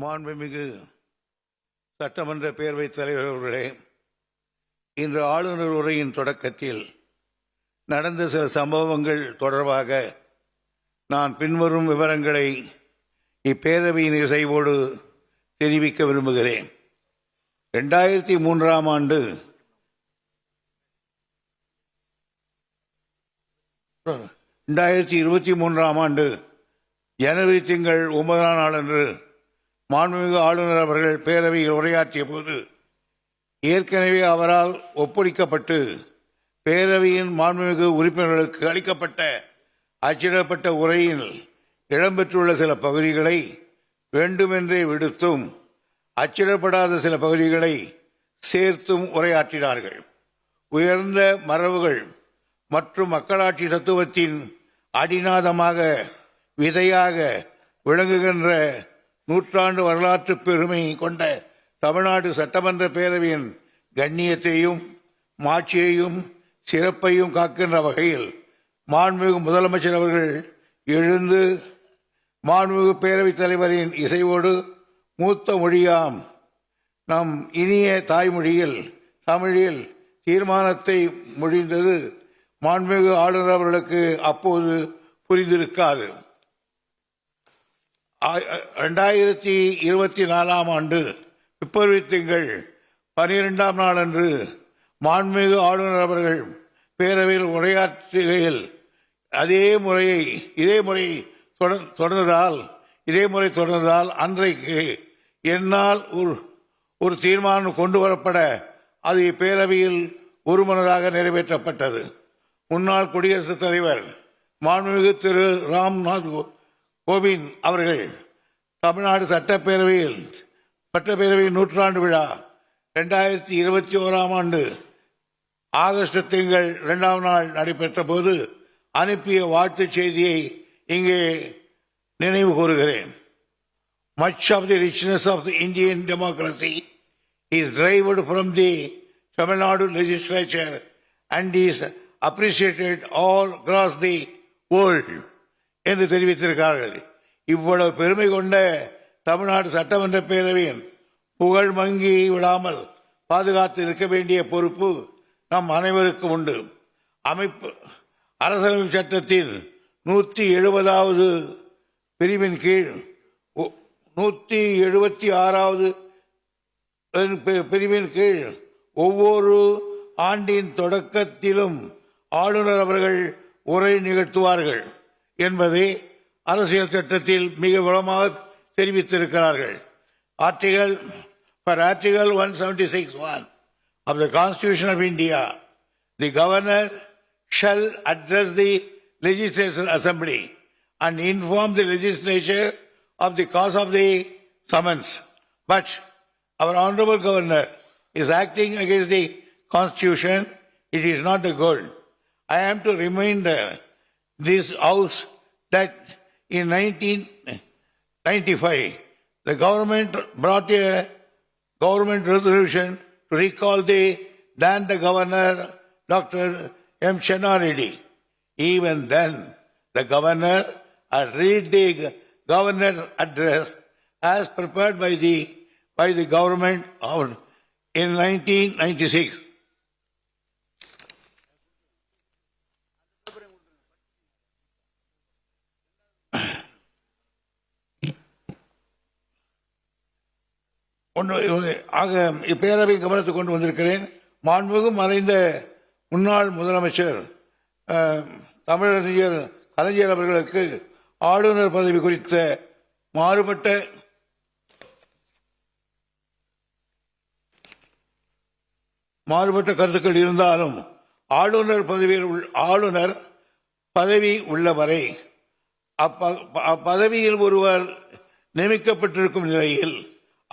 மாண்புமிகு சட்டமன்ற பேரவைத் தலைவர் அவர்களே, இன்று ஆளுநர் உரையின் தொடக்கத்தில் நடந்த சில சம்பவங்கள் தொடர்பாக நான் பின்வரும் விவரங்களை இப்பேரவையின் இசைவோடு தெரிவிக்க விரும்புகிறேன். 2003 ஆண்டு ஜனவரி திங்கள் 9ஆம் நாளன்று மாண்புமிகு ஆளுநர் அவர்கள் பேரவையில் உரையாற்றிய போது ஏற்கனவே அவரால் ஒப்படைக்கப்பட்டு பேரவையின் மாண்புமிகு உறுப்பினர்களுக்கு அளிக்கப்பட்ட அச்சிடப்பட்ட உரையில் இடம்பெற்றுள்ள சில பகுதிகளை வேண்டுமென்றே விடுத்தும் அச்சிடப்படாத சில பகுதிகளை சேர்த்தும் உரையாற்றினார்கள். உயர்ந்த மரபுகள் மற்றும் மக்களாட்சி தத்துவத்தின் அடிநாதமாக விதையாக விளங்குகின்ற நூற்றாண்டு வரலாற்று பெருமை கொண்ட தமிழ்நாடு சட்டமன்ற பேரவையின் கண்ணியத்தையும் மாட்சியையும் சிறப்பையும் காக்கின்ற வகையில் மாண்புமிகு முதலமைச்சர் அவர்கள் எழுந்து மாண்புமிகு பேரவைத் தலைவரின் இசைவோடு மூத்த மொழியாம் நம் இனிய தாய்மொழியில் தமிழில் தீர்மானத்தை மொழிந்தது மாண்புமிகு ஆளுநர் அவர்களுக்கு அப்போது புரிந்திருக்காது. 2024 ஆண்டு பிப்ரவரி திங்கள் 12ஆம் நாளன்று மாண்புமிகு ஆளுநர் அவர்கள் பேரவையில் உரையாற்றுகையில் இதே முறை தொடர்ந்ததால் அன்றைக்கு என்னால் ஒரு தீர்மானம் கொண்டு வரப்பட அது இப்பேரவையில் ஒருமனதாக நிறைவேற்றப்பட்டது. முன்னாள் குடியரசுத் தலைவர் மாண்புமிகு திரு ராம்நாத் கோவிந்த் அவர்கள் தமிழ்நாடு சட்டப்பேரவையின் நூற்றாண்டு விழா 2021ஆம் ஆண்டு ஆகஸ்ட் திங்கள் 2ஆம் நாள் நடைபெற்ற போது அனுப்பிய வாழ்த்துச் செய்தியை இங்கே நினைவு கூறுகிறேன். Much of the richness of the Indian democracy is derived from the Tamil Nadu legislature and is appreciated all across the world என்று தெரிவித்திருக்கிறார்கள். இவ்வளவு பெருமை கொண்ட தமிழ்நாடு சட்டமன்ற பேரவையின் புகழ் மங்கி விடாமல் பாதுகாத்து இருக்க வேண்டிய பொறுப்பு நம் அனைவருக்கும் உண்டு. அரசியலமைப்பு சட்டத்தின் 170வது பிரிவின் கீழ் 176வது பிரிவின் கீழ் ஒவ்வொரு ஆண்டின் தொடக்கத்திலும் ஆளுநர் அவர்கள் உரை நிகழ்த்துவார்கள் என்பதை அரசியல் சட்டத்தில் மிக விளமாக தெரிவித்திருக்கிறார்கள். Article 176(1) of the Constitution of India, the governor shall address the legislative assembly and inform the legislature of the cause of the summons. But our honorable governor is acting against the Constitution. It is not a good. I am to remind this House that in 1995, the government brought a government resolution to recall the governor, Dr. M. Chenna Reddy. Even then, the governor had read the governor's address as prepared by the government in 1996. ஆக இப்பேரவை கவனத்துக்கு கொண்டு வந்திருக்கிறேன். மாண்புமிகு மறைந்த முன்னாள் முதலமைச்சர் தமிழறிஞர் கலைஞர் அவர்களுக்கு ஆளுநர் பதவி குறித்த மாறுபட்ட கருத்துக்கள் இருந்தாலும் ஆளுநர் பதவி உள்ளவரை அப்பதவியில் ஒருவர் நியமிக்கப்பட்டிருக்கும் நிலையில்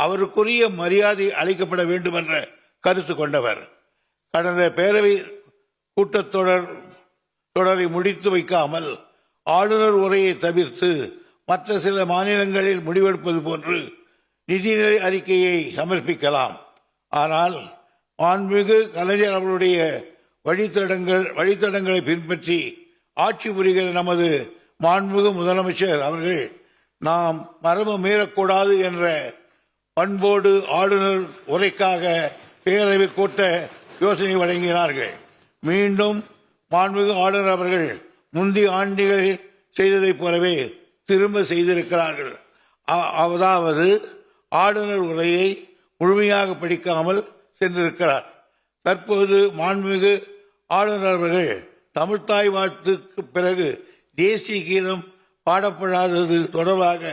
அவருக்குரிய மரியாதை அளிக்கப்பட வேண்டும் என்ற கருத்து கொண்டவர். கடந்த பேரவை கூட்டத்தொடரை முடித்து வைக்காமல் ஆளுநர் உரையை தவிர்த்து மற்ற சில மாநிலங்களில் முடிவெடுப்பது போன்று நிதிநிலை அறிக்கையை சமர்ப்பிக்கலாம். ஆனால் மாண்புமிகு கலைஞர் அவர்களுடைய வழித்தடங்களை பின்பற்றி ஆட்சி புரிகிற நமது மாண்புமிகு முதலமைச்சர் அவர்கள் நாம் மரபு மீறக்கூடாது என்ற பண்போடு ஆளுநர் உரைக்காக பேரவை கூட்ட யோசனை வழங்கினார்கள். மீண்டும் மாண்புமிகு ஆளுநர் அவர்கள் முந்தைய ஆண்டுகள் செய்ததைப் போலவே திரும்ப செய்திருக்கிறார்கள். அதாவது ஆளுநர் உரையை முழுமையாக படிக்காமல் சென்றிருக்கிறார். தற்போது மாண்புமிகு ஆளுநர் அவர்கள் தமிழ்த்தாய் வாழ்த்துக்கு பிறகு தேசிய கீதம் பாடப்படாதது தொடர்பாக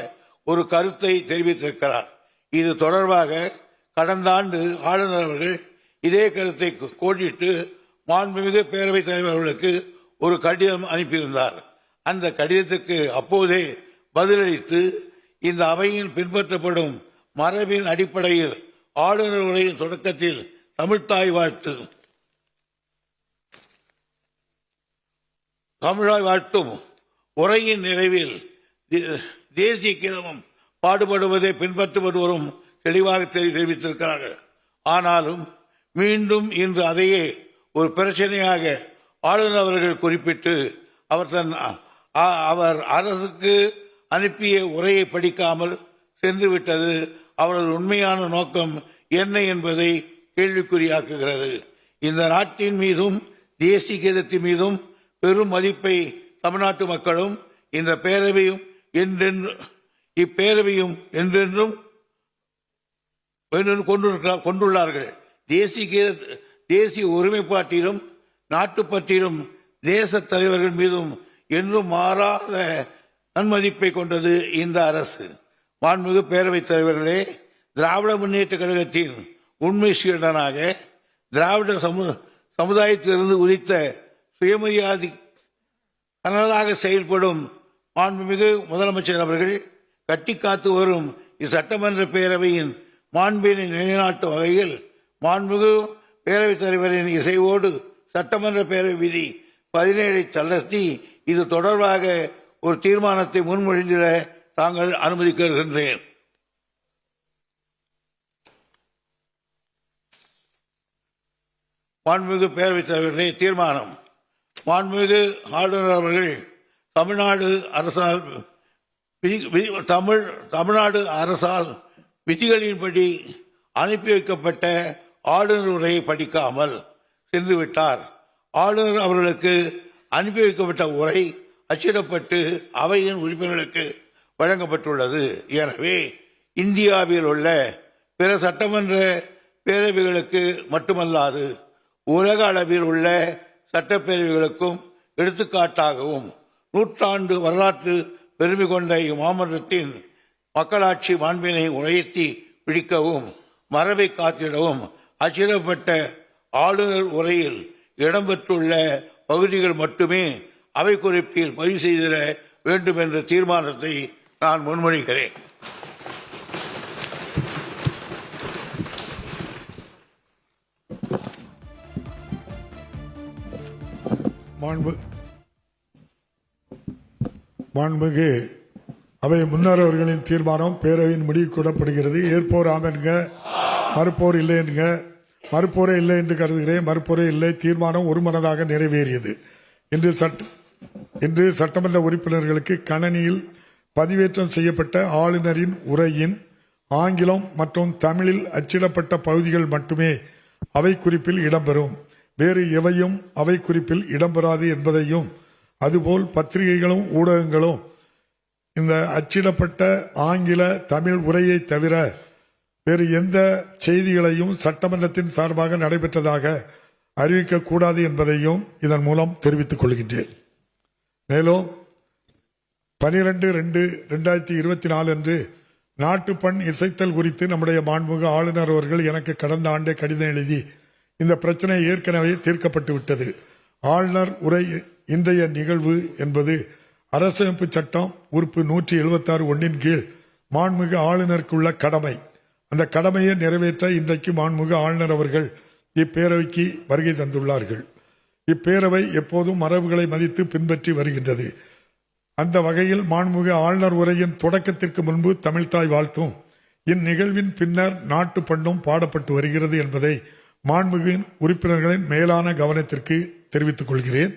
ஒரு கருத்தை தெரிவித்திருக்கிறார். இது தொடர்பாக கடந்த ஆண்டு ஆளுநர் அவர்கள் இதே கருத்தை கோடிட்டு மாண்புமிகு பேரவைத் தலைவர்களுக்கு ஒரு கடிதம் அனுப்பியிருந்தார். அந்த கடிதத்துக்கு அப்போதே பதிலளித்து இந்த அவையில் பின்பற்றப்படும் மரபின் அடிப்படையில் ஆளுநர் உரையின் தொடக்கத்தில் தமிழ்த்தாய் வாழ்த்தும் உரையின் நிறைவில் தேசிய கீதமும் பாடுபடுவதை பின்பற்றுவது வரும் தெளிவாக தெரிவித்திருக்கிறார்கள். ஆனாலும் மீண்டும் இன்று அதையே ஒரு பிரச்சனையாக ஆளுநர் அவர்கள் குறிப்பிட்டு அவர் அரசுக்கு அனுப்பிய உரையை படிக்காமல் சென்றுவிட்டது அவரது உண்மையான நோக்கம் என்ன என்பதை கேள்விக்குறியாக்குகிறது. இந்த நாட்டின் மீதும் தேசிய கீதத்தின் மீதும் பெரும் மதிப்பை தமிழ்நாட்டு மக்களும் இந்த பேரவையும் இப்பேரவையும் என்றென்றும் கொண்டுள்ளார்கள். தேசிய ஒருமைப்பாட்டிலும் நாட்டுப்பற்றிலும் தேச தலைவர்கள் மீதும் என்றும் மாறாத நன்மதிப்பை கொண்டது இந்த அரசு. மாண்புமிகு பேரவைத் தலைவர்களே, திராவிட முன்னேற்ற கழகத்தின் உண்மை சீடனாக திராவிட சமுதாயத்திலிருந்து உதித்த சுயமரியாதை கனதாக செயல்படும் மாண்புமிகு முதலமைச்சர் அவர்கள் கட்டிக்காத்து வரும் இச்சட்டமன்ற பேரவையின் மாண்பினை நிலைநாட்டும் வகையில் மாண்புமிகு பேரவைத் தலைவரின் இசைவோடு சட்டமன்ற பேரவை விதி 17 தளர்த்தி இது தொடர்பாக ஒரு தீர்மானத்தை முன்மொழிந்திட தாங்கள் அனுமதிக்கின்றேன். மாண்புமிகு பேரவைத் தலைவர்களே, தீர்மானம். மாண்புமிகு ஆளுநர் அவர்கள் தமிழ்நாடு அரசால் விதிகளின்படி அனுப்பி வைக்கப்பட்ட ஆளுநர் உரையை படிக்காமல் சென்றுவிட்டார். ஆளுநர் அவர்களுக்கு அனுப்பி வைக்கப்பட்ட உரை அச்சிடப்பட்டு அவையின் உறுப்பினர்களுக்கு வழங்கப்பட்டுள்ளது. எனவே இந்தியாவில் உள்ள பிற சட்டமன்ற பேரவைகளுக்கு மட்டுமல்லாது உலக அளவில் உள்ள சட்டப்பேரவைகளுக்கும் எடுத்துக்காட்டாகவும் நூற்றாண்டு வரலாற்று பெருமை கொண்ட இம்மாமன்றத்தின் மக்களாட்சி மாண்பினை உயர்த்தி பிடிக்கவும் மரபை காத்திடவும் அச்சிடப்பட்ட ஆளுநர் உரையில் இடம்பெற்றுள்ள பகுதிகள் மட்டுமே அவை குறிப்பில் பதிவு செய்திட வேண்டும் என்ற தீர்மானத்தை நான் முன்மொழிகிறேன். மாண்புமிகு அவை முன்னர் அவர்களின் தீர்மானம் பேரவையின் முடிவு கூடப்படுகிறது. ஏற்போர் ஆம் என்க, மறுப்போர் இல்லை என்க. மறுப்போரே இல்லை என்று கருதுகிறேன். மறுப்போரே இல்லை. தீர்மானம் ஒருமனதாக நிறைவேறியது. இன்று சட்டமன்ற உறுப்பினர்களுக்கு கணனியில் பதிவேற்றம் செய்யப்பட்ட ஆளுநரின் உரையின் ஆங்கிலம் மற்றும் தமிழில் அச்சிடப்பட்ட பகுதிகள் மட்டுமே அவை குறிப்பில் இடம்பெறும். வேறு எவையும் அவை குறிப்பில் இடம்பெறாது என்பதையும், அதுபோல் பத்திரிகைகளும் ஊடகங்களும் இந்த அச்சிடப்பட்ட ஆங்கில தமிழ் உரையை தவிர வேறு எந்த செய்திகளையும் சட்டமன்றத்தின் சார்பாக நடைபெற்றதாக அறிவிக்கக்கூடாது என்பதையும் இதன் மூலம் தெரிவித்துக் கொள்கின்றேன். மேலும் 12/2/2024 அன்று நாட்டுப்பண் இசைத்தல் குறித்து நம்முடைய மாண்புமிகு ஆளுநர் அவர்கள் எனக்கு கடந்த ஆண்டே கடிதம் எழுதி இந்த பிரச்சனை ஏற்கனவே தீர்க்கப்பட்டு விட்டது. ஆளுநர் உரை இன்றைய நிகழ்வு என்பது அரசமைப்பு சட்டம் உறுப்பு 176(1) கீழ் மாண்புமிகு ஆளுநருக்கு உள்ள கடமை. அந்த கடமையை நிறைவேற்ற இன்றைக்கு மாண்புமிகு ஆளுநர் அவர்கள் இப்பேரவைக்கு வருகை தந்துள்ளார்கள். இப்பேரவை எப்போதும் மரபுகளை மதித்து பின்பற்றி வருகின்றது. அந்த வகையில் மாண்புமிகு ஆளுநர் உரையின் தொடக்கத்திற்கு முன்பு தமிழ்த்தாய் வாழ்த்தும் இந்நிகழ்வின் பின்னர் நாட்டு பண்ணும் பாடப்பட்டு வருகிறது என்பதை மாண்புமிகு உறுப்பினர்களின் மேலான கவனத்திற்கு தெரிவித்துக் கொள்கிறேன்.